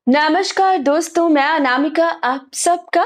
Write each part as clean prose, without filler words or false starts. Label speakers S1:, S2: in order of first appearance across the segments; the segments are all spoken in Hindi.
S1: नमस्कार दोस्तों, मैं अनामिका आप सबका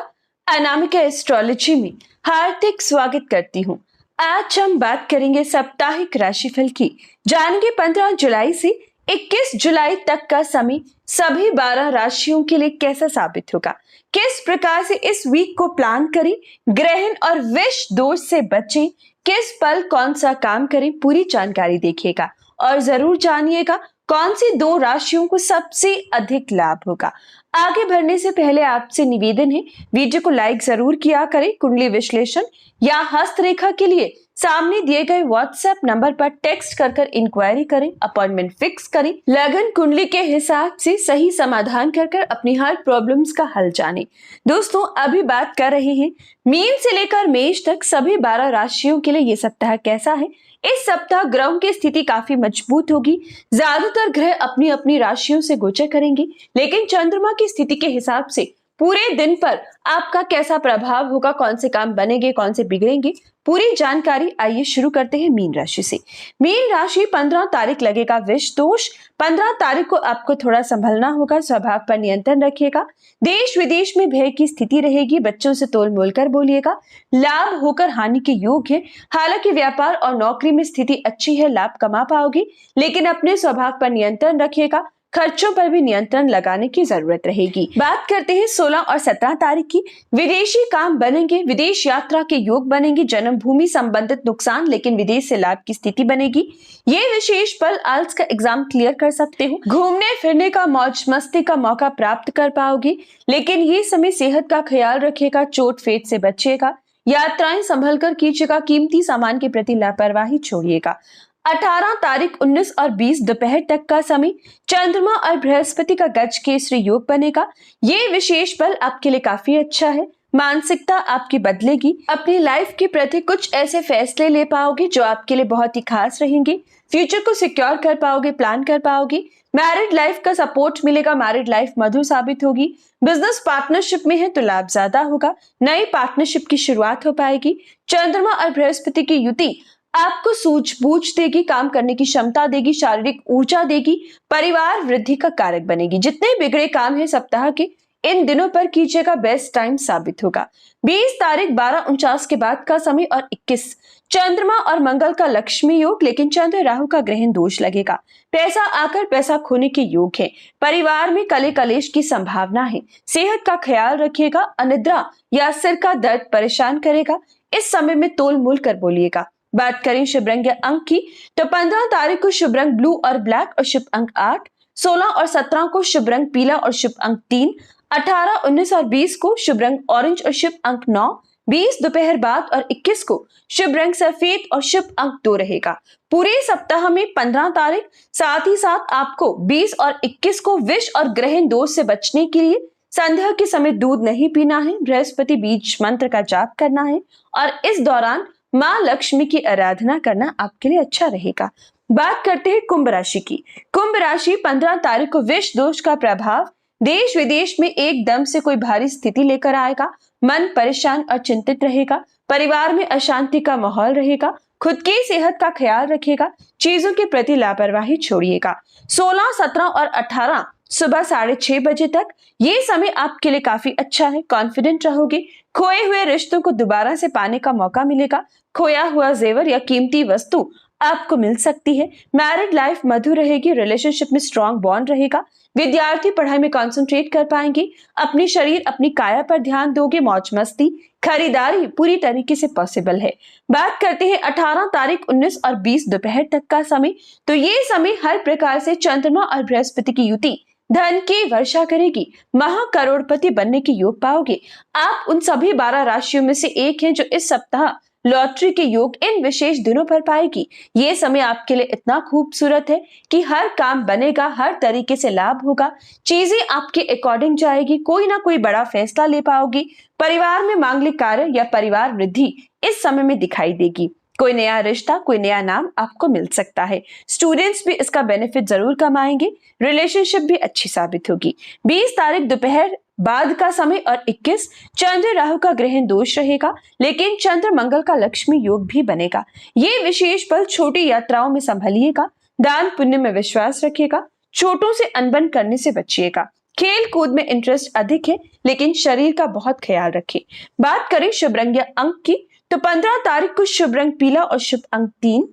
S1: अनामिका एस्ट्रोलॉजी में हार्दिक स्वागत करती हूँ। आज हम बात करेंगे साप्ताहिक राशिफल की। जानेंगे 15 जुलाई से 21 जुलाई तक का समय सभी 12 राशियों के लिए कैसा साबित होगा, किस प्रकार से इस वीक को प्लान करें, ग्रहण और विष दोष से बचें, किस पल कौन सा काम करें, पूरी जानकारी देखिएगा और जरूर जानिएगा कौन सी 2 राशियों को सबसे अधिक लाभ होगा। आगे बढ़ने से पहले आपसे निवेदन है, वीडियो को लाइक जरूर किया करें। कुंडली विश्लेषण या हस्तरेखा के लिए सामने दिए गए व्हाट्सएप नंबर पर टेक्स्ट कर इंक्वायरी करें, अपॉइंटमेंट फिक्स करें। लगन कुंडली के हिसाब से सही समाधान कर अपनी हर प्रॉब्लम्स का हल जानें। दोस्तों, अभी बात कर रहे हैं मीन से लेकर मेष तक सभी 12 राशियों के लिए ये सप्ताह कैसा है। इस सप्ताह ग्रहों की स्थिति काफी मजबूत होगी। ज्यादातर ग्रह अपनी अपनी राशियों से गोचर करेंगे, लेकिन चंद्रमा की स्थिति के हिसाब से पूरे दिन पर आपका कैसा प्रभाव होगा, कौन से काम बनेंगे, कौन से बिगड़ेंगे, पूरी जानकारी। आइए शुरू करते हैं मीन राशि से। मीन राशि 15 तारीख लगेगा विष दोष। 15 तारीख को आपको थोड़ा संभलना होगा, स्वभाव पर नियंत्रण रखिएगा। देश विदेश में भय की स्थिति रहेगी, बच्चों से तोल मोल कर बोलिएगा। लाभ होकर हानि के योग है। हालांकि व्यापार और नौकरी में स्थिति अच्छी है, लाभ कमा पाओगे, लेकिन अपने स्वभाव पर नियंत्रण रखिएगा। खर्चों पर भी नियंत्रण लगाने की जरूरत रहेगी। बात करते हैं 16 और 17 तारीख की। विदेशी काम बनेंगे, विदेश यात्रा के योग बनेंगे। जन्मभूमि संबंधित नुकसान लेकिन विदेश से लाभ की स्थिति बनेगी। ये विशेष पल आल्स का एग्जाम क्लियर कर सकते हो। घूमने फिरने का, मौज मस्ती का मौका प्राप्त कर पाओगे, लेकिन ये समय सेहत का ख्याल रखिएगा, चोट फेट से बचिएगा। यात्राएं संभल कर कीजिएगा, कीमती सामान के प्रति लापरवाही छोड़िएगा। 18 तारीख 19 और 20 दोपहर तक का समय चंद्रमा और बृहस्पति का गज केसरी योग बनेगा। ये विशेष पल आपके लिए काफी अच्छा है। मानसिकता आपकी बदलेगी। अपनी लाइफ के प्रति कुछ ऐसे फैसले ले पाओगे जो आपके लिए बहुत ही खास रहेंगे। फ्यूचर को सिक्योर कर पाओगे, प्लान कर पाओगे। मैरिड लाइफ का सपोर्ट मिलेगा, मैरिड लाइफ मधुर साबित होगी। बिजनेस पार्टनरशिप में है तो लाभ ज्यादा होगा। नई पार्टनरशिप की शुरुआत हो पाएगी। चंद्रमा और बृहस्पति की युति आपको सूझबूझ देगी, काम करने की क्षमता देगी, शारीरिक ऊर्जा देगी, परिवार वृद्धि का कारक बनेगी। जितने बिगड़े काम है सप्ताह के, इन दिनों पर कीजिएगा, बेस्ट टाइम साबित होगा। 20 तारीख 12:49 के बाद का समय और 21 चंद्रमा और मंगल का लक्ष्मी योग, लेकिन चंद्र राहु का ग्रहण दोष लगेगा। पैसा आकर पैसा खोने के योग है। परिवार में कले कलेश की संभावना है। सेहत का ख्याल रखिएगा। अनिद्रा या सिर का दर्द परेशान करेगा। इस समय में तोल मोल कर बोलिएगा। बात करें शुभ रंग या अंक की, तो 15 तारीख को शुभ रंग ब्लू और ब्लैक और शुभ अंक 8। 16 और 17 को शुभ रंग पीला और शुभ अंक 3। 18, 19 और 20 को शुभ रंग ऑरेंज और शुभ अंक 9। 20 दोपहर बाद और 21 को शुभ रंग सफेद और शुभ अंक 2 रहेगा। पूरे सप्ताह में 15 तारीख, साथ ही साथ आपको 20 और 21 को विष और ग्रहण दोष से बचने के लिए संध्या के समय दूध नहीं पीना है, बृहस्पति बीज मंत्र का जाप करना है और इस दौरान माँ लक्ष्मी की आराधना करना आपके लिए अच्छा रहेगा। बात करते हैं कुंभ राशि की। कुंभ राशि 15 तारीख को विष दोष का प्रभाव देश विदेश में एकदम से कोई भारी स्थिति लेकर आएगा। मन परेशान और चिंतित रहेगा। परिवार में अशांति का माहौल रहेगा। खुद की सेहत का ख्याल रखिएगा। चीजों के प्रति लापरवाही छोड़िएगा। 16, 17 और 18 सुबह 6:30 बजे तक ये समय आपके लिए काफी अच्छा है। कॉन्फिडेंट रहोगे। खोए हुए रिश्तों को दोबारा से पाने का मौका मिलेगा। खोया हुआ जेवर या कीमती वस्तु आपको मिल सकती है। मैरिड लाइफ मधुर रहेगी। रिलेशनशिप में स्ट्रॉन्ग बॉन्ड रहेगा। विद्यार्थी पढ़ाई में कंसंट्रेट कर पाएंगे। अपनी शरीर, अपनी काया पर ध्यान दोगे। मौज मस्ती, खरीदारी पूरी तरीके से पॉसिबल है। बात करते हैं 18 तारीख 19 और 20 दोपहर तक का समय, तो ये समय हर प्रकार से चंद्रमा और बृहस्पति की युति धन की वर्षा करेगी। महा करोड़पति बनने के योग पाओगे। आप उन सभी 12 राशियों में से एक हैं जो इस सप्ताह लॉटरी के योग इन विशेष दिनों पर पाएगी। ये समय आपके लिए इतना खूबसूरत है कि हर काम बनेगा, हर तरीके से लाभ होगा। चीजें आपके अकॉर्डिंग जाएगी। कोई ना कोई बड़ा फैसला ले पाओगी। परिवार में मांगलिक कार्य या परिवार वृद्धि इस समय में दिखाई देगी। कोई नया रिश्ता, कोई नया नाम आपको मिल सकता है। स्टूडेंट्स भी इसका बेनिफिट जरूर कमाएंगे। रिलेशनशिप भी अच्छी साबित होगी। 20 तारीख दोपहर बाद का समय और 21 चंद्र राहु का ग्रहण दोष रहेगा, लेकिन चंद्र मंगल का लक्ष्मी योग भी बनेगा। ये विशेष पल छोटी यात्राओं में संभलिएगा। दान पुण्य में विश्वास रखिएगा। छोटों से अनबन करने से बचिएगा। खेल कूद में इंटरेस्ट अधिक है, लेकिन शरीर का बहुत ख्याल रखें। बात करें शुभ रंग या अंक की, तो 15 तारीख को शुभ रंग पीला और शुभ अंक 3,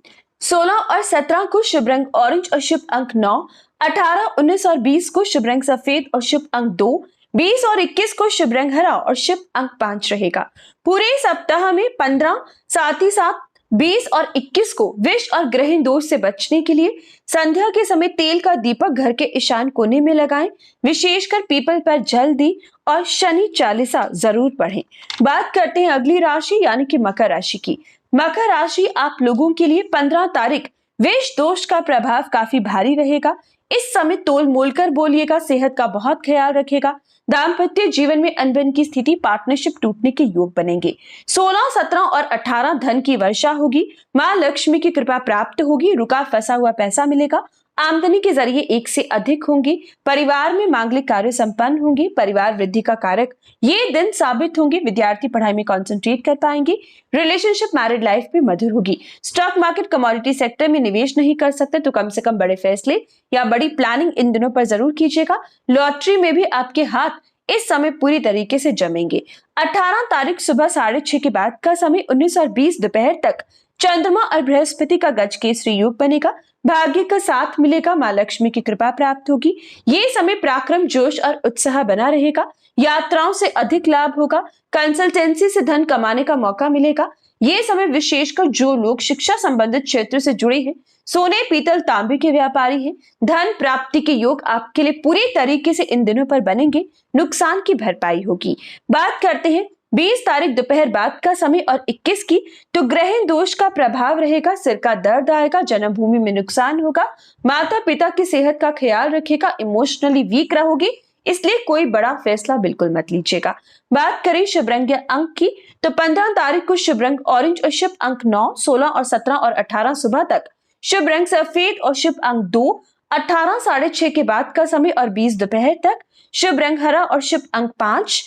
S1: 16 और 17 को शुभ रंग ऑरेंज और शुभ अंक 9, 18, 19 और 20 को शुभ रंग सफेद और शुभ अंक 2, 20 और 21 को शुभ रंग हरा और शुभ अंक 5 रहेगा। पूरे सप्ताह में 15, साथ ही साथ 20 और 21 को विष और ग्रहण दोष से बचने के लिए संध्या के समय तेल का दीपक घर के ईशान कोने में लगाएं। विशेषकर पीपल पर जल दी और शनि चालीसा जरूर पढ़ें। बात करते हैं अगली राशि यानी कि मकर राशि की। मकर राशि आप लोगों के लिए 15 तारीख विष दोष का प्रभाव काफी भारी रहेगा। इस समय तोल मोल कर बोलिएगा, सेहत का बहुत ख्याल रखेगा। दाम्पत्य जीवन में अनबन की स्थिति, पार्टनरशिप टूटने के योग बनेंगे। 16, 17 और 18 धन की वर्षा होगी। मां लक्ष्मी की कृपा प्राप्त होगी। रुका फंसा हुआ पैसा मिलेगा। आमदनी के जरिए एक से अधिक होंगे। परिवार में मांगलिक कार्य संपन्न होंगे। परिवार वृद्धि का कारक ये दिन साबित होंगे। विद्यार्थी पढ़ाई में कंसंट्रेट कर पाएंगे। रिलेशनशिप मैरिड लाइफ भी मधुर होगी। स्टॉक मार्केट कमोडिटी सेक्टर में निवेश नहीं कर सकते तो कम से कम बड़े फैसले या बड़ी प्लानिंग इन दिनों पर जरूर कीजिएगा। लॉटरी में भी आपके हाथ इस समय पूरी तरीके से जमेंगे। 18 तारीख सुबह 6:30 के बाद का समय 19 और 20 दोपहर तक चंद्रमा और बृहस्पति का गज केसरी योग बनेगा। भाग्य का साथ मिलेगा। मां लक्ष्मी की कृपा प्राप्त होगी। ये समय पराक्रम, जोश और उत्साह बना रहेगा। यात्राओं से अधिक लाभ होगा। कंसल्टेंसी से धन कमाने का मौका मिलेगा। ये समय विशेषकर जो लोग शिक्षा संबंधित क्षेत्र से जुड़े हैं, सोने पीतल तांबे के व्यापारी हैं, धन प्राप्ति के योग आपके लिए पूरी तरीके से इन दिनों पर बनेंगे। नुकसान की भरपाई होगी। बात करते हैं 20 तारीख दोपहर बाद का समय और 21 की, तो ग्रहण दोष का प्रभाव रहेगा। सिर का दर्द आएगा। जन्मभूमि में नुकसान होगा। माता पिता की सेहत का ख्याल रखेगा। इमोशनली वीक रहोगे, इसलिए कोई बड़ा फैसला बिल्कुल मत लीजिएगा। बात करें शुभ रंग या अंक की, तो 15 तारीख को शुभ रंग ऑरेंज और शुभ अंक 9, 16 और 17 और 18 सुबह तक शुभ रंग सफेद और शुभ अंक 2, 18 6:30 के बाद का समय और 20 दोपहर तक शुभ रंग हरा और शुभ अंक 5,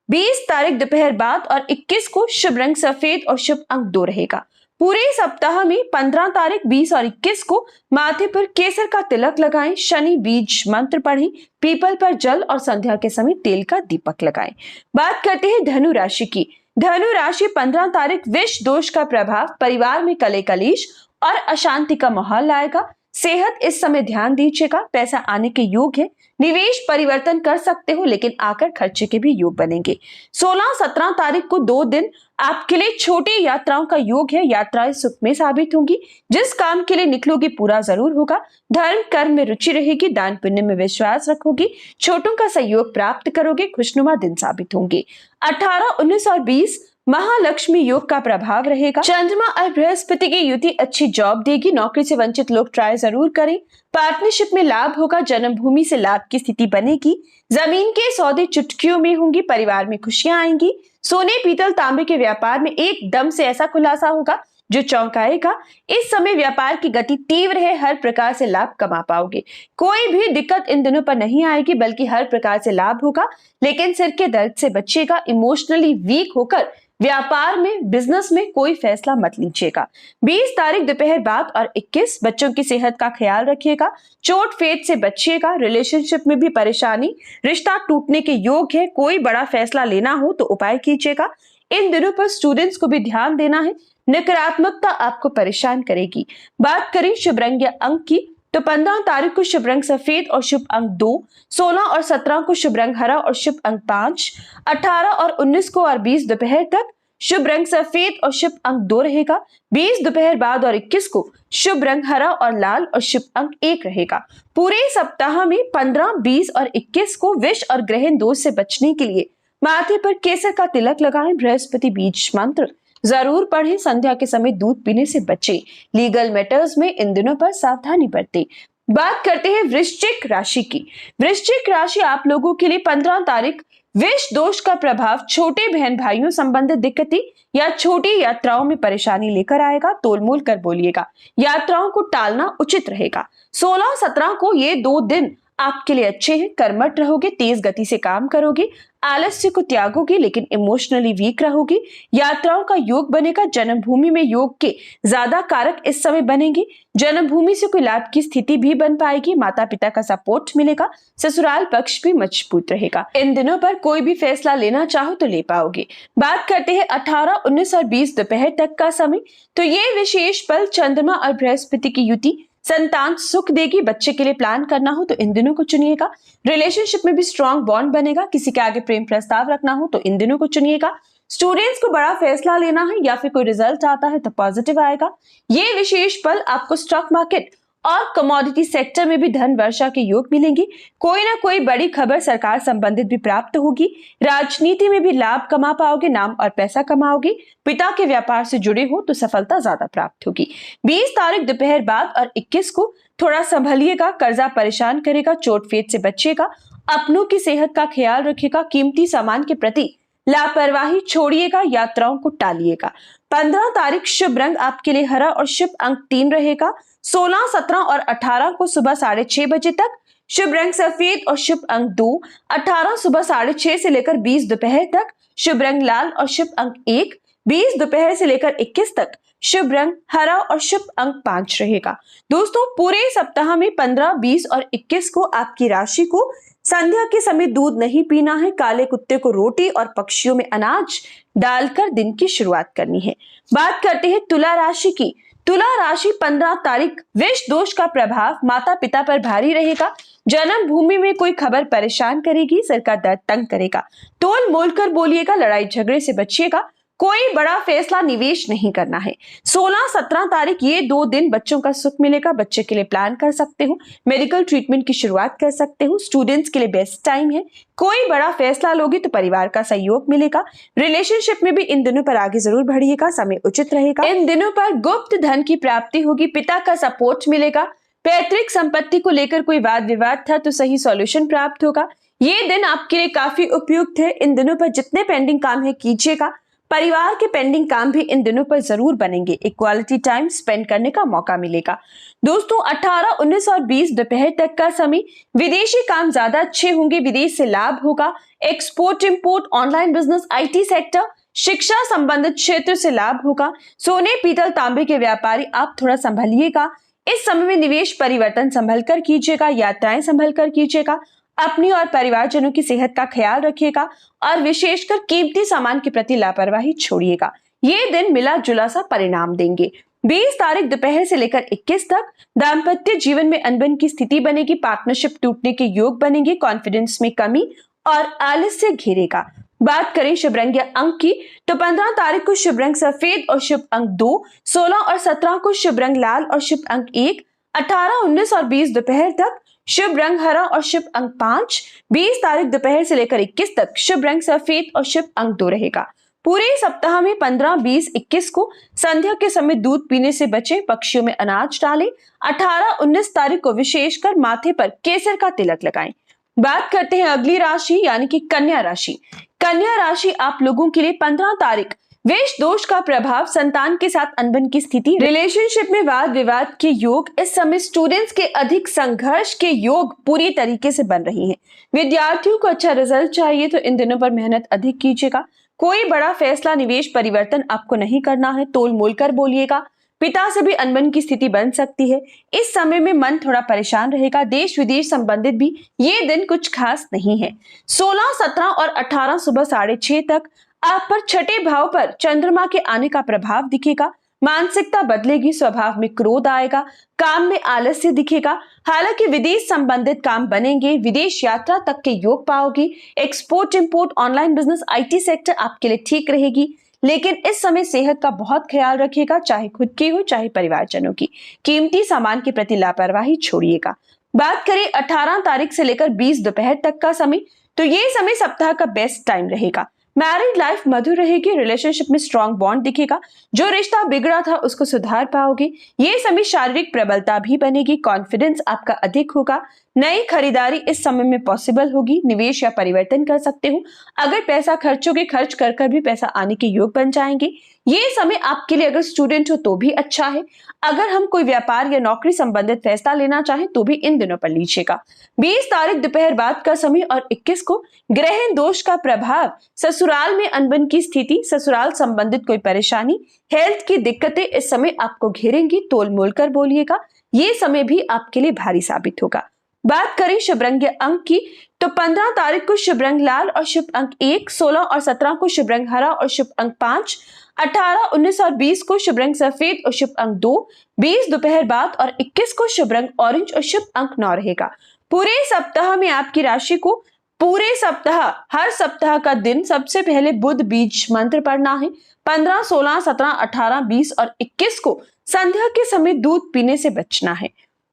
S1: 20 तारीख दोपहर बाद और 21 को शुभ रंग सफेद और शुभ अंक 2 रहेगा। पूरे सप्ताह में 15 तारीख, 20 और 21 को माथे पर केसर का तिलक लगाएं। शनि बीज मंत्र पढ़ें। पीपल पर जल और संध्या के समय तेल का दीपक लगाएं। बात करते हैं धनु राशि की। धनु राशि 15 तारीख विष दोष का प्रभाव परिवार में कले कलेश और अशांति का माहौल लाएगा। सेहत इस समय ध्यान दीजिएगा। पैसा आने के योग है। निवेश परिवर्तन कर सकते हो, लेकिन आकर खर्चे के भी योग बनेंगे। 16, 17 तारीख को 2 दिन आपके लिए छोटी यात्राओं का योग है। यात्राएं सुख में साबित होंगी। जिस काम के लिए निकलोगे पूरा जरूर होगा। धर्म कर्म में रुचि रहेगी। दान पुण्य में विश्वास रखोगे। छोटों का सहयोग प्राप्त करोगे। खुशनुमा दिन साबित होंगे। 18, 19 और 20 महालक्ष्मी योग का प्रभाव रहेगा। चंद्रमा और बृहस्पति की युति अच्छी जॉब देगी। नौकरी से वंचित लोग ट्राई जरूर करें। पार्टनरशिप में लाभ होगा। जन्मभूमि से लाभ की स्थिति बनेगी। जमीन के सौदे चुटकियों में होंगी। परिवार में खुशियां आएंगी। सोने पीतल तांबे के व्यापार में एकदम से ऐसा खुलासा होगा जो चौंकाएगा। इस समय व्यापार की गति तीव्र है। हर प्रकार से लाभ कमा पाओगे। कोई भी दिक्कत इन दिनों पर नहीं आएगी, बल्कि हर प्रकार से लाभ होगा। लेकिन सिर के दर्द से बचिएगा। इमोशनली वीक होकर व्यापार में, बिजनेस में कोई फैसला मत लीजिएगा। 20 तारीख दोपहर बाद और 21 बच्चों की सेहत का ख्याल रखिएगा। चोट फेट से बचिएगा। रिलेशनशिप में भी परेशानी, रिश्ता टूटने के योग है। कोई बड़ा फैसला लेना हो तो उपाय कीजिएगा। इन दिनों पर स्टूडेंट्स को भी ध्यान देना है। नकारात्मकता आपको परेशान करेगी। बात करें शुभ रंग या अंक की, तो 15 तारीख को शुभ रंग सफेद और शुभ अंक 2, 16 और 17 को शुभ रंग हरा और शुभ अंक 5, 18 और 19 को और 20 दोपहर तक शुभ रंग सफेद और शुभ अंक 2 रहेगा। 20 दोपहर बाद और 21 को शुभ रंग हरा और लाल और शुभ अंक 1 रहेगा। पूरे सप्ताह में 15, 20 और 21 को विष और ग्रहण दोष से बचने के लिए माथे पर केसर का तिलक लगाएं। बृहस्पति बीज मंत्र जरूर पढ़ें। संध्या के समय दूध पीने से बचें। लीगल मैटर्स में इन दिनों पर सावधानी बरतें। बात करते हैं वृश्चिक राशि की। वृश्चिक राशि आप लोगों के लिए 15 तारीख विष दोष का प्रभाव छोटे बहन भाइयों संबंधित दिक्कतें या छोटी यात्राओं में परेशानी लेकर आएगा। तोलमोल कर बोलिएगा। यात्राओं को टालना उचित रहेगा। 16, 17 को ये 2 दिन आपके लिए अच्छे हैं, कर्मठ रहोगे, तेज गति से काम करोगे, आलस्य को त्यागोगे लेकिन इमोशनली वीक रहोगे। यात्राओं का योग बनेगा, जन्मभूमि में योग के ज्यादा कारक इस समय बनेंगे। जन्मभूमि से कोई लाभ की स्थिति भी बन पाएगी, माता पिता का सपोर्ट मिलेगा, ससुराल पक्ष भी मजबूत रहेगा। इन दिनों पर कोई भी फैसला लेना चाहो तो ले पाओगे। बात करते हैं 18, 19 और 20 दोपहर तक का समय। तो ये विशेष पल चंद्रमा और बृहस्पति की युति संतान सुख देगी। बच्चे के लिए प्लान करना हो तो इन दिनों को चुनिएगा। रिलेशनशिप में भी स्ट्रॉन्ग बॉन्ड बनेगा। किसी के आगे प्रेम प्रस्ताव रखना हो तो इन दिनों को चुनिएगा। स्टूडेंट्स को बड़ा फैसला लेना है या फिर कोई रिजल्ट आता है तो पॉजिटिव आएगा। ये विशेष पल आपको स्टॉक मार्केट और कमोडिटी सेक्टर में भी धन वर्षा के योग मिलेंगे। कोई ना कोई बड़ी खबर सरकार संबंधित भी प्राप्त होगी। राजनीति में भी लाभ कमा पाओगे, नाम और पैसा कमाओगे। पिता के व्यापार से जुड़े हो तो सफलता ज्यादा प्राप्त होगी। 20 तारीख दोपहर बाद और 21 को थोड़ा संभलिएगा, कर्जा परेशान करेगा, चोट फेट से बचिएगा, अपनों की सेहत का ख्याल रखिएगा, कीमती सामान के प्रति लापरवाही छोड़िएगा, यात्राओं को टालिएगा। 15 तारीख शुभ रंग आपके लिए हरा और शुभ अंक 3 रहेगा। 16, 17 और 18 को सुबह 6:30 बजे तक शुभ रंग सफेद और शुभ अंक 2। 18 सुबह 6:30 से लेकर 20 दोपहर तक शुभ रंग लाल और शुभ अंक 1। 20 दोपहर से लेकर 21 तक शुभ रंग हरा और शुभ अंक 5 रहेगा। दोस्तों, पूरे सप्ताह में 15, 20 और 21 को आपकी राशि को संध्या के समय दूध नहीं पीना है, काले कुत्ते को रोटी और पक्षियों में अनाज डालकर दिन की शुरुआत करनी है। बात करते हैं तुला राशि की। तुला राशि 15 तारीख विष दोष का प्रभाव माता पिता पर भारी रहेगा। जन्म भूमि में कोई खबर परेशान करेगी, सिर का दर्द तंग करेगा। तोल मोल कर बोलिएगा, लड़ाई झगड़े से बचिएगा। कोई बड़ा फैसला निवेश नहीं करना है। 16, 17 तारीख ये 2 दिन बच्चों का सुख मिलेगा। बच्चे के लिए प्लान कर सकते हो, मेडिकल ट्रीटमेंट की शुरुआत कर सकते हो। स्टूडेंट्स के लिए बेस्ट टाइम है। कोई बड़ा फैसला लोगे तो परिवार का सहयोग मिलेगा। रिलेशनशिप में भी इन दिनों पर आगे जरूर बढ़िएगा, समय उचित रहेगा। इन दिनों पर गुप्त धन की प्राप्ति होगी, पिता का सपोर्ट मिलेगा। पैतृक संपत्ति को लेकर कोई वाद विवाद था तो सही सॉल्यूशन प्राप्त होगा। ये दिन आपके लिए काफी उपयुक्त है। इन दिनों पर जितने पेंडिंग काम है कीजिएगा। परिवार के पेंडिंग काम भी इन दिनों पर जरूर बनेंगे। एक क्वालिटी टाइम स्पेंड करने का मौका मिलेगा। दोस्तों, 18, 19 और 20 दोपहर तक का समय विदेशी काम ज्यादा अच्छे होंगे। विदेश से लाभ होगा। Export import, online business, IT sector, शिक्षा संबंधित क्षेत्र से लाभ होगा। सोने पीतल तांबे के व्यापारी आप थोड़ा संभलिएगा। इस समय में निवेश परिवर्तन संभल कर कीजिएगा, यात्राएं संभल कर कीजिएगा। अपनी और परिवारजनों की सेहत का ख्याल रखिएगा और विशेषकर कीमती सामान के प्रति लापरवाही छोड़िएगा। ये दिन मिला जुला सा परिणाम देंगे। 20 तारीख दोपहर से लेकर 21 तक दाम्पत्य जीवन में अनबन की स्थिति बनेगी। पार्टनरशिप टूटने के योग बनेंगे। कॉन्फिडेंस में कमी और आलस्य घेरेगा। बात करें शुभ रंग या अंक की तो 15 तारीख को शुभ रंग सफेद और शुभ अंक 2। 16 और 17 को शुभ रंग लाल और शुभ अंक 1। 18, 19 और 20 दोपहर तक शुभ रंग हरा और शुभ अंक 5। 20 तारीख दोपहर से लेकर 21 तक शुभ रंग सफेद और शुभ अंक 2 रहेगा। पूरे सप्ताह में 15, 20, 21 को संध्या के समय दूध पीने से बचें, पक्षियों में अनाज डालें। 18, 19 तारीख को विशेषकर माथे पर केसर का तिलक लगाएं। बात करते हैं अगली राशि यानी कि कन्या राशि। कन्या राशि आप लोगों के लिए 15 तारीख विष दोष का प्रभाव, संतान के साथ अनबन की स्थिति, रिलेशनशिप में वाद विवाद के योग, इस समय स्टूडेंट्स के अधिक संघर्ष के योग पूरी तरीके से बन रही हैं। विद्यार्थियों को अच्छा रिजल्ट चाहिए तो इन दिनों पर मेहनत अधिक कीजिएगा। कोई बड़ा फैसला निवेश परिवर्तन आपको नहीं करना है। तोल मोल कर बोलिएगा। पिता से भी अनबन की स्थिति बन सकती है। इस समय में मन थोड़ा परेशान रहेगा। देश विदेश संबंधित भी ये दिन कुछ खास नहीं है। 16, 17 और 18 सुबह 6:30 तक आप पर छठे भाव पर चंद्रमा के आने का प्रभाव दिखेगा। मानसिकता बदलेगी, स्वभाव में क्रोध आएगा, काम में आलस्य दिखेगा। हालांकि विदेश संबंधित काम बनेंगे। विदेश यात्रा तक के योग पाओगे। Export import, online business, IT sector आपके लिए ठीक रहेगी। लेकिन इस समय सेहत का बहुत ख्याल रखिएगा, चाहे खुद की हो चाहे परिवारजनों की। कीमती सामान के प्रति लापरवाही छोड़िएगा। बात करें 18 तारीख से लेकर 20 दोपहर तक का समय तो ये समय सप्ताह का बेस्ट टाइम रहेगा। मैरिड लाइफ मधुर रहेगी। रिलेशनशिप में स्ट्रॉन्ग बॉन्ड दिखेगा। जो रिश्ता बिगड़ा था उसको सुधार पाओगे। ये समय शारीरिक प्रबलता भी बनेगी। कॉन्फिडेंस आपका अधिक होगा। नई खरीदारी इस समय में पॉसिबल होगी। निवेश या परिवर्तन कर सकते हो। अगर पैसा खर्चोगे, खर्च कर कर भी पैसा आने के योग बन जाएंगे। ये समय आपके लिए अगर स्टूडेंट हो तो भी अच्छा है। अगर हम कोई व्यापार या नौकरी संबंधित फैसला लेना चाहें तो भी इन दिनों पर लीजिएगा। 20 तारीख दोपहर बाद का समय और 21 को ग्रहण दोष का प्रभाव, ससुराल में अनबन की स्थिति, ससुराल संबंधित कोई परेशानी, हेल्थ की दिक्कतें इस समय आपको घेरेंगी। तोल मोल कर बोलिएगा। ये समय भी आपके लिए भारी साबित होगा। बात करें शुभ रंग या अंक की तो 15 तारीख को शुभ रंग लाल और शुभ अंक 1, 16 और 17 को शुभ रंग हरा और शुभ अंक 5, 18, 19 और 20 को शुभ रंग सफेद और शुभ अंक 2, 20 दोपहर बाद और 21 को शुभ रंग ऑरेंज और शुभ अंक 9 रहेगा। पूरे सप्ताह में आपकी राशि को पूरे सप्ताह हर सप्ताह का दिन सबसे पहले बुध बीज मंत्र पढ़ना है। 15, 16, 17, 18, 20 और 21 को संध्या के समय दूध पीने से बचना है।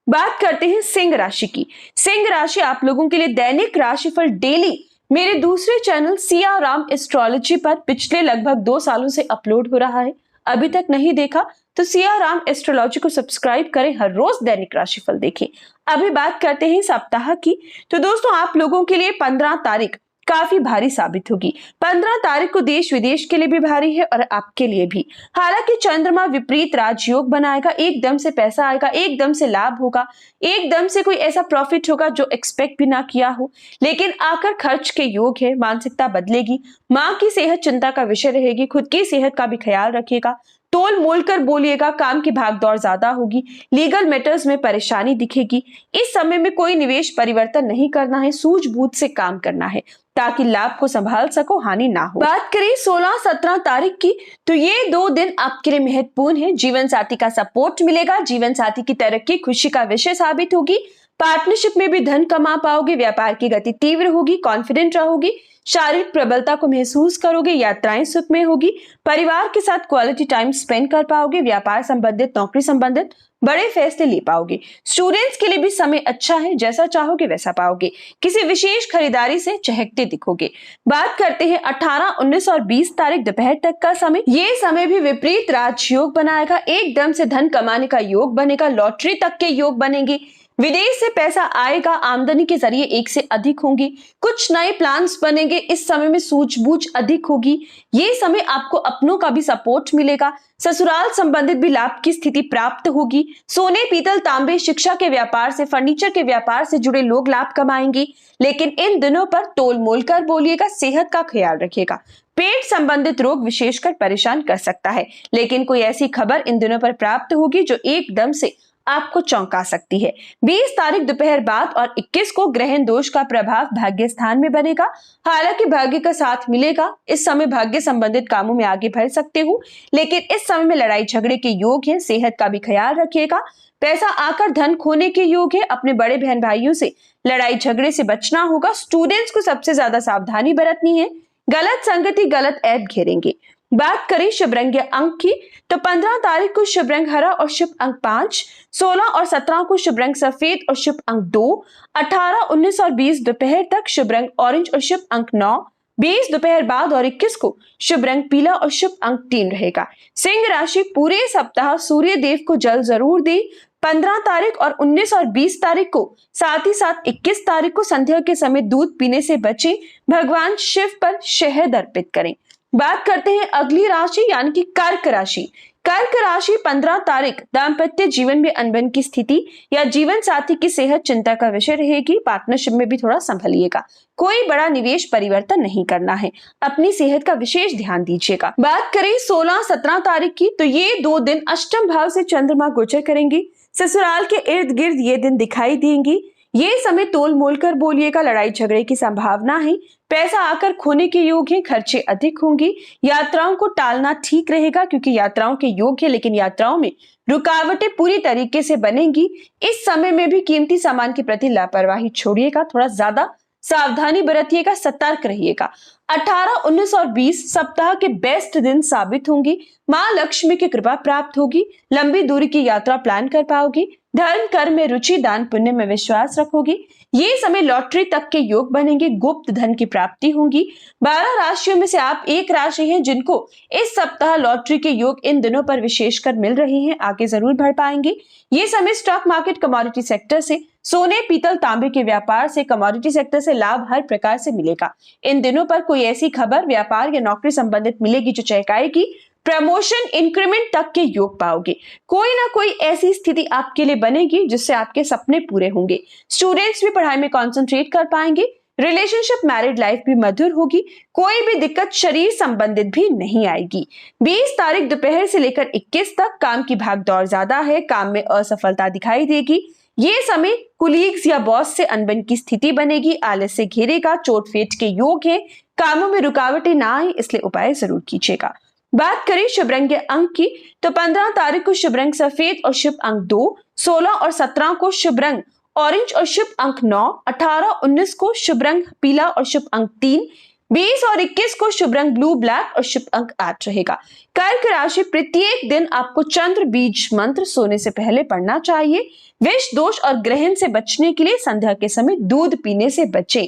S1: बात करते हैं सिंह राशि की। सिंह राशि आप लोगों के लिए दैनिक राशिफल डेली मेरे दूसरे चैनल सिया राम एस्ट्रोलॉजी पर पिछले लगभग 2 सालों से अपलोड हो रहा है। अभी तक नहीं देखा तो सिया राम एस्ट्रोलॉजी को सब्सक्राइब करें, हर रोज दैनिक राशिफल देखें। अभी बात करते हैं सप्ताह की तो दोस्तों आप लोगों के लिए 15 तारीख काफी भारी साबित होगी। 15 तारीख को देश विदेश के लिए भी भारी है और आपके लिए भी। हालांकि चंद्रमा विपरीत राजयोग बनाएगा, एकदम से पैसा आएगा, एकदम से लाभ होगा, एकदम से कोई ऐसा प्रॉफिट होगा जो एक्सपेक्ट भी ना किया हो, लेकिन आकर खर्च के योग है। मानसिकता बदलेगी। माँ की सेहत चिंता का विषय रहेगी। खुद की सेहत का भी ख्याल रखिएगा। तोल मोल कर बोलिएगा। काम की भागदौड़ ज्यादा होगी। लीगल मैटर्स में परेशानी दिखेगी। इस समय में कोई निवेश परिवर्तन नहीं करना है, सूझबूझ से काम करना है ताकि लाभ को संभाल सको, हानि ना हो। बात करें 16-17 तारीख की तो ये 2 दिन आपके लिए महत्वपूर्ण है। जीवन साथी का सपोर्ट मिलेगा। जीवन साथी की तरक्की खुशी का विषय साबित होगी। पार्टनरशिप में भी धन कमा पाओगे। व्यापार की गति तीव्र होगी। कॉन्फिडेंट रहोगी। शारीरिक प्रबलता को महसूस करोगे। यात्राएं सुखमय होगी। परिवार के साथ क्वालिटी टाइम स्पेंड कर पाओगे। व्यापार संबंधित, नौकरी संबंधित बड़े फैसले ले पाओगे। स्टूडेंट्स के लिए भी समय अच्छा है। जैसा चाहोगे वैसा पाओगे। किसी विशेष खरीदारी से चहकते दिखोगे। बात करते हैं 18, 19 और 20 तारीख दोपहर तक का समय। ये समय भी विपरीत राजयोग बनाएगा। एकदम से धन कमाने का योग बनेगा। लॉटरी तक के योग बनेंगे। विदेश से पैसा आएगा। आमदनी के जरिए एक से अधिक होंगी। कुछ नए प्लान्स बनेंगे। इस समय में सूझबूझ अधिक होगी। ये समय आपको अपनों का भी सपोर्ट मिलेगा। ससुराल संबंधित भी लाभ की स्थिति प्राप्त होगी। सोने, पीतल, तांबे, शिक्षा के व्यापार से, फर्नीचर के व्यापार से जुड़े लोग लाभ कमाएंगे। लेकिन इन दिनों पर तोल मोल कर बोलिएगा। सेहत का ख्याल रखिएगा। पेट संबंधित रोग विशेषकर परेशान कर सकता है, लेकिन कोई ऐसी खबर इन दिनों पर प्राप्त होगी जो एकदम से आपको चौंका सकती है। 20 तारीख दोपहर बाद और 21 को ग्रहण दोष का प्रभाव भाग्य स्थान में बनेगा। हालांकि भाग्य का साथ मिलेगा। इस समय भाग्य संबंधित कामों में आगे बढ़ सकते हो, लेकिन इस समय में लड़ाई झगड़े के योग है। सेहत का भी ख्याल रखिएगा। पैसा आकर धन खोने के योग है। अपने बड़े बहन भाइयों से लड़ाई झगड़े से बचना होगा। स्टूडेंट्स को सबसे ज्यादा सावधानी बरतनी है। गलत संगति, गलत ऐप घेरेंगे। बात करें शुभ रंग या अंक की तो 15 तारीख को शुभ रंग हरा और शुभ अंक 5, 16 और 17 को शुभ रंग सफेद और शुभ अंक 2, 18, 19 और 20 दोपहर तक शुभ रंग ऑरेंज और शुभ अंक 9, 20 दोपहर बाद और 21 को शुभ रंग पीला और शुभ अंक 3 रहेगा। सिंह राशि पूरे सप्ताह सूर्य देव को जल जरूर दे। 15 तारीख और 19 और 20 तारीख को, साथ ही साथ 21 तारीख को संध्या के समय दूध पीने से बचें। भगवान शिव पर शहद अर्पित करें। बात करते हैं अगली राशि यानी कि कर्क राशि। कर्क राशि 15 तारीख दाम्पत्य जीवन में अनबन की स्थिति या जीवन साथी की सेहत चिंता का विषय रहेगी। पार्टनरशिप में भी थोड़ा संभलिएगा। कोई बड़ा निवेश परिवर्तन नहीं करना है। अपनी सेहत का विशेष ध्यान दीजिएगा। बात करें 16-17 तारीख की तो ये 2 दिन अष्टम भाव से चंद्रमा गोचर करेंगी। ससुराल के इर्द गिर्द ये दिन दिखाई देंगी। ये समय तोल मोल कर बोलिएगा। लड़ाई झगड़े की संभावना है। पैसा आकर खोने के योग है। खर्चे अधिक होंगे। यात्राओं को टालना ठीक रहेगा क्योंकि यात्राओं के योग है, लेकिन यात्राओं में रुकावटें पूरी तरीके से बनेंगी। इस समय में भी कीमती सामान के प्रति लापरवाही छोड़िएगा। थोड़ा ज्यादा सावधानी बरतिएगा। सतर्क रहिएगा। 18, 19 और 20 सप्ताह के बेस्ट दिन साबित होंगी। माँ लक्ष्मी की कृपा प्राप्त होगी। लंबी दूरी की यात्रा प्लान कर पाओगी। धर्म कर्म में रुचि, दान पुण्य में विश्वास रखोगी। ये समय लॉटरी तक के योग बनेंगे। गुप्त धन की प्राप्ति होगी। 12 राशियों में से आप एक राशि हैं जिनको इस सप्ताह लॉटरी के योग इन दिनों पर विशेषकर मिल रहे हैं। आगे जरूर बढ़ पाएंगे। ये समय स्टॉक मार्केट, कमोडिटी सेक्टर से सोने, पीतल, तांबे के व्यापार से, कमोडिटी सेक्टर से लाभ हर प्रकार से मिलेगा। इन दिनों पर कोई ऐसी खबर व्यापार या नौकरी संबंधित मिलेगी जो चहकाएगी। प्रमोशन, इंक्रीमेंट तक के योग पाओगे। कोई ना कोई ऐसी स्थिति आपके लिए बनेगी जिससे आपके सपने पूरे होंगे। स्टूडेंट्स भी पढ़ाई में कंसंट्रेट कर पाएंगे। रिलेशनशिप, मैरिड लाइफ भी मधुर होगी। कोई भी दिक्कत शरीर संबंधित भी नहीं आएगी। 20 तारीख दोपहर से लेकर 21 तक काम की भागदौड़ ज्यादा है। काम में असफलता दिखाई देगी। ये समय कुलीग्स या बॉस से अनबन की स्थिति बनेगी। आलस्य घेरेगा। चोट फेट के योग है। कामों में रुकावटें ना आए, इसलिए उपाय जरूर कीजिएगा। बात करें शुभ रंग के अंक की, तो 15 तारीख को शुभ रंग सफेद और शुभ अंक 2, 16 और 17 को शुभ रंग ऑरेंज और शुभ अंक 9, 18, 19 को शुभ रंग पीला और शुभ अंक 3, 20 और 21 को शुभ रंग ब्लू ब्लैक और शुभ अंक 8 रहेगा। कर्क राशि, प्रत्येक दिन आपको चंद्र बीज मंत्र सोने से पहले पढ़ना चाहिए। विष दोष और ग्रहण से बचने के लिए संध्या के समय दूध पीने से बचें।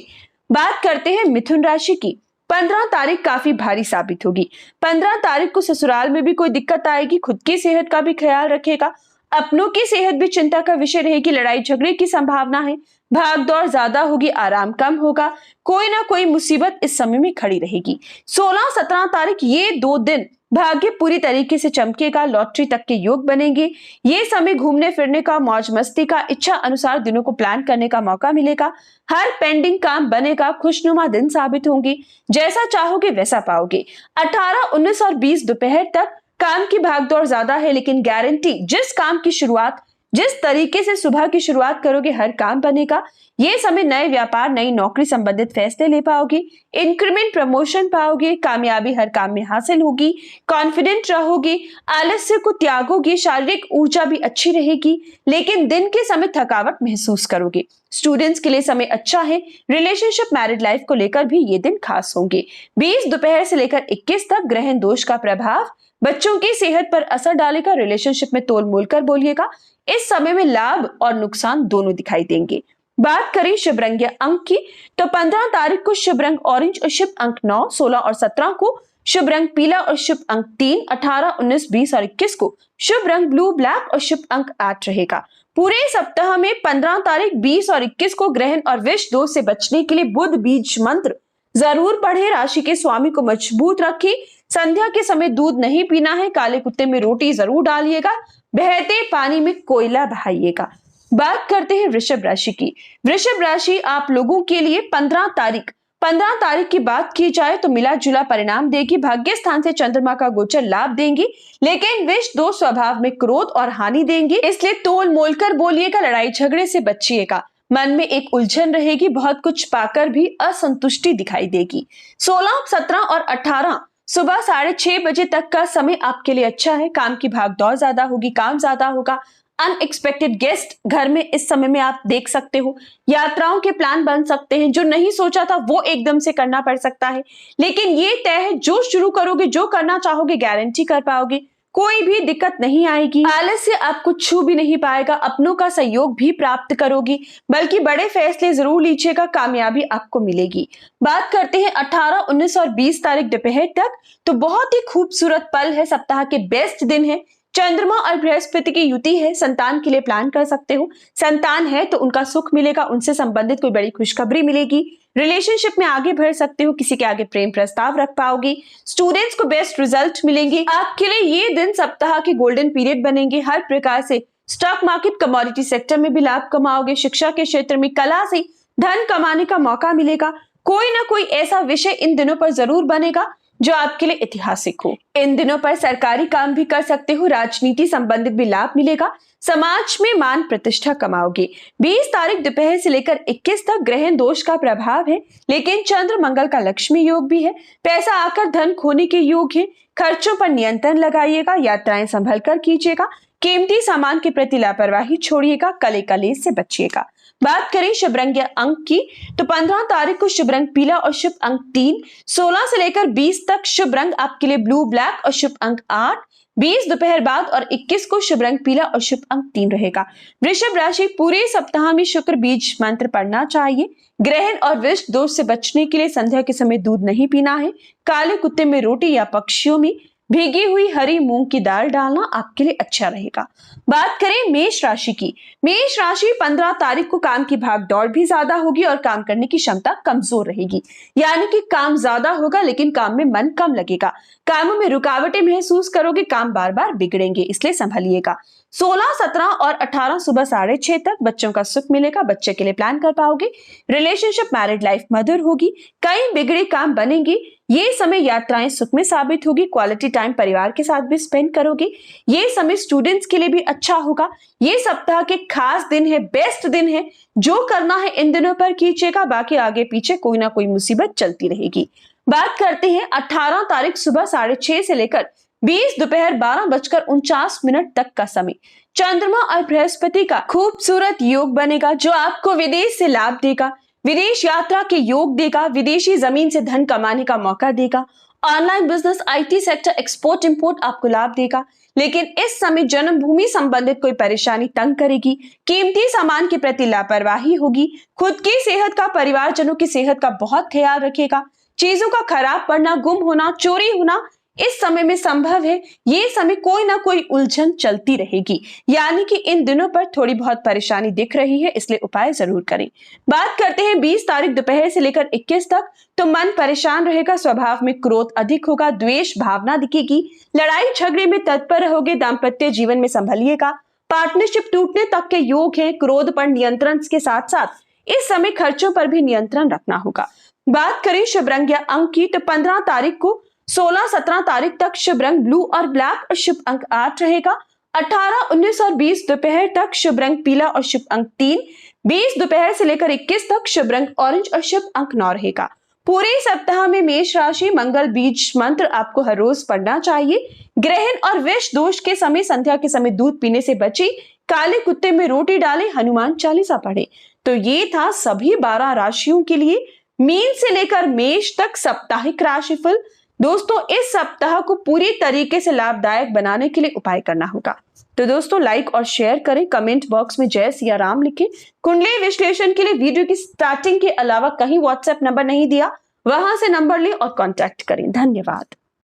S1: बात करते हैं मिथुन राशि की। 15 तारीख काफी भारी साबित होगी। 15 तारीख को ससुराल में भी कोई दिक्कत आएगी। खुद की सेहत का भी ख्याल रखेगा। अपनों की सेहत भी चिंता का विषय रहेगी। लड़ाई झगड़े की संभावना है। भागदौड़ ज्यादा होगी, आराम कम होगा। कोई ना कोई मुसीबत इस समय में खड़ी रहेगी। 16-17 तारीख, ये 2 दिन भाग्य पूरी तरीके से चमकेगा। लॉटरी तक के योग बनेंगे। ये समय घूमने फिरने का, मौज मस्ती का, इच्छा अनुसार दिनों को प्लान करने का मौका मिलेगा। हर पेंडिंग काम बनेगा। खुशनुमा दिन साबित होंगे। जैसा चाहोगे वैसा पाओगे। 18, 19 और 20 दोपहर तक काम की भागदौड़ ज्यादा है, लेकिन गारंटी, जिस काम की शुरुआत, जिस तरीके से सुबह की शुरुआत करोगे हर काम बनेगा। ये समय नए व्यापार, नई नौकरी संबंधित फैसले ले पाओगे। इंक्रीमेंट, प्रमोशन पाओगे। कामयाबी हर काम में हासिल होगी। कॉन्फिडेंट रहोगे। आलस्य को त्यागोगे। शारीरिक ऊर्जा भी अच्छी रहेगी, लेकिन दिन के समय थकावट महसूस करोगे। स्टूडेंट्स के लिए समय अच्छा है। रिलेशनशिप, मैरिड लाइफ को लेकर भी ये दिन खास होंगे। 20 दोपहर से लेकर 21 तक ग्रहण दोष का प्रभाव बच्चों की सेहत पर असर डालेगा। रिलेशनशिप में तोल मोल कर बोलिएगा। इस समय में लाभ और नुकसान दोनों दिखाई देंगे। बात करें शुभ रंग या अंक की, तो 15 तारीख को शुभ रंग ऑरेंज और शुभ अंक 9, 16 और 17 को शुभ रंग पीला और शुभ अंक 3, 18, 19, 20 और 21 को शुभ रंग ब्लू ब्लैक और शुभ अंक 8 रहेगा। पूरे सप्ताह में 15 तारीख, 20 और 21 को ग्रहण और विष दोष से बचने के लिए बुध बीज मंत्र जरूर पढ़े। राशि के स्वामी को मजबूत रखें। संध्या के समय दूध नहीं पीना है। काले कुत्ते में रोटी जरूर डालिएगा। बहते पानी में कोयला बहाइएगा। बात करते हैं वृषभ राशि की। वृषभ राशि आप लोगों के लिए 15 तारीख की बात की जाए तो मिला जुला परिणाम देगी। भाग्य स्थान से चंद्रमा का गोचर लाभ देंगी, लेकिन विष दो स्वभाव में क्रोध और हानि देंगे, इसलिए तोल मोल कर बोलिएगा। लड़ाई झगड़े से बचिएगा। मन में एक उलझन रहेगी। बहुत कुछ पाकर भी असंतुष्टि दिखाई देगी। 16, 17 और 18 सुबह 6:30 बजे तक का समय आपके लिए अच्छा है। काम की भागदौड़ ज्यादा होगी। काम ज्यादा होगा। अनएक्सपेक्टेड गेस्ट घर में इस समय में आप देख सकते हो। यात्राओं के प्लान बन सकते हैं। जो नहीं सोचा था वो एकदम से करना पड़ सकता है, लेकिन ये तय है, जो शुरू करोगे, जो करना चाहोगे, गारंटी कर पाओगे। कोई भी दिक्कत नहीं आएगी। आलस्य आपको छू भी नहीं पाएगा। अपनों का सहयोग भी प्राप्त करोगी, बल्कि बड़े फैसले जरूर लीजिएगा। कामयाबी आपको मिलेगी। बात करते हैं 18, 19 और 20 तारीख दोपहर तक, तो बहुत ही खूबसूरत पल है। सप्ताह के बेस्ट दिन है। चंद्रमा और बृहस्पति की युति है। संतान के लिए प्लान कर सकते हो। संतान है तो उनका सुख मिलेगा। उनसे संबंधित कोई बड़ी खुशखबरी मिलेगी। रिलेशनशिप में आगे बढ़ सकते हो। किसी के आगे प्रेम प्रस्ताव रख पाओगे। स्टूडेंट्स को बेस्ट रिजल्ट मिलेंगे। आपके लिए ये दिन सप्ताह के गोल्डन पीरियड बनेंगे। हर प्रकार से स्टॉक मार्केट, कमोडिटी सेक्टर में भी लाभ कमाओगे। शिक्षा के क्षेत्र में, कला से धन कमाने का मौका मिलेगा। कोई ना कोई ऐसा विषय इन दिनों पर जरूर बनेगा जो आपके लिए ऐतिहासिक हो। इन दिनों पर सरकारी काम भी कर सकते हो। राजनीति संबंधित भी लाभ मिलेगा। समाज में मान प्रतिष्ठा कमाओगे। 20 तारीख दोपहर से लेकर 21 तक ग्रहण दोष का प्रभाव है, लेकिन चंद्र मंगल का लक्ष्मी योग भी है। पैसा आकर धन खोने के योग है। खर्चों पर नियंत्रण लगाइएगा। यात्राएं संभल कर कीजिएगा। कीमती सामान के प्रति लापरवाही छोड़िएगा। कले कलेश से बचिएगा। बात करें शुभ रंग या अंक की, तो 15 तारीख को शुभ रंग पीला और शुभ अंक 3, 16 से लेकर 20 तक शुभ रंग आपके लिए ब्लू ब्लैक और शुभ अंक 8, 20 दोपहर बाद और 21 को शुभ रंग पीला और शुभ अंक 3 रहेगा। वृषभ राशि पूरे सप्ताह में शुक्र बीज मंत्र पढ़ना चाहिए। ग्रहण और विष दोष से बचने के लिए संध्या के समय दूध नहीं पीना है। काले कुत्ते में रोटी या पक्षियों में भीगी हुई हरी मूंग की दाल डालना आपके लिए अच्छा रहेगा। बात करें मेष राशि की। मेष राशि 15 तारीख को काम की भाग दौड़ भी ज्यादा होगी और काम करने की क्षमता कमजोर रहेगी, यानी कि काम ज्यादा होगा लेकिन काम में मन कम लगेगा। कामों में रुकावटें महसूस करोगे, काम बार बार बिगड़ेंगे, इसलिए संभलिएगा। 16, 17 और 18 सुबह 6:30 तक बच्चों का सुख मिलेगा, बच्चे के लिए प्लान कर पाओगे। रिलेशनशिप मैरिड लाइफ मधुर होगी, कई बिगड़े काम बनेंगे। ये समय यात्राएं सुख में साबित होगी, क्वालिटी टाइम परिवार के साथ भी स्पेंड करोगे। ये समय स्टूडेंट्स के लिए भी अच्छा होगा। ये सप्ताह के खास दिन है, बेस्ट दिन है। जो करना है इन दिनों पर कीजिएगा, बाकी आगे पीछे कोई ना कोई मुसीबत चलती रहेगी। बात करते हैं 18 तारीख सुबह 6:30 से लेकर 20 दोपहर 12:49 तक का समय। चंद्रमा और बृहस्पति का खूबसूरत योग बनेगा जो आपको विदेश से लाभ देगा, विदेश यात्रा के योग देगा, विदेशी जमीन से धन कमाने का मौका देगा। Online business, IT sector, export import आपको लाभ देगा। लेकिन इस समय जन्मभूमि संबंधित कोई परेशानी तंग करेगी, कीमती सामान के प्रति लापरवाही होगी, खुद की सेहत का, परिवारजनों की सेहत का बहुत ख्याल रखेगा। चीजों का खराब पड़ना, गुम होना, चोरी होना इस समय में संभव है। ये समय कोई ना कोई उलझन चलती रहेगी, यानी कि इन दिनों पर थोड़ी बहुत परेशानी दिख रही है, इसलिए उपाय जरूर करें। बात करते हैं 20 तारीख दोपहर से लेकर 21 तक, तो मन परेशान रहेगा, स्वभाव में क्रोध अधिक होगा, द्वेष भावना दिखेगी, लड़ाई झगड़े में तत्पर रहोगे, दाम्पत्य जीवन में संभलिएगा, पार्टनरशिप टूटने तक के योग है। क्रोध पर नियंत्रण के साथ साथ इस समय खर्चों पर भी नियंत्रण रखना होगा। बात करें शुभ रंग या अंक की, तो 15 तारीख को 16, 17 तारीख तक शुभ रंग ब्लू और ब्लैक और शुभ अंक 8 रहेगा। 18, 19 और 20 दोपहर तक शुभ रंग पीला और शुभ अंक 3। 20 दोपहर से लेकर 21 तक शुभ रंग ऑरेंज और शुभ अंक 9 रहेगा। पूरे सप्ताह में मेष राशि मंगल बीज मंत्र आपको हर रोज पढ़ना चाहिए। ग्रहण और विष दोष के समय संध्या के समय दूध पीने से बचे, काले कुत्ते में रोटी डालें, हनुमान चालीसा पढ़े। तो ये था सभी 12 राशियों के लिए मीन से लेकर मेष तक साप्ताहिक राशिफल। दोस्तों, इस सप्ताह को पूरी तरीके से लाभदायक बनाने के लिए उपाय करना होगा। तो दोस्तों, लाइक और शेयर करें, कमेंट बॉक्स में जय सिया राम लिखें। कुंडली विश्लेषण के लिए वीडियो की स्टार्टिंग के अलावा कहीं व्हाट्सएप नंबर नहीं दिया, वहां से नंबर लें और कांटेक्ट करें। धन्यवाद।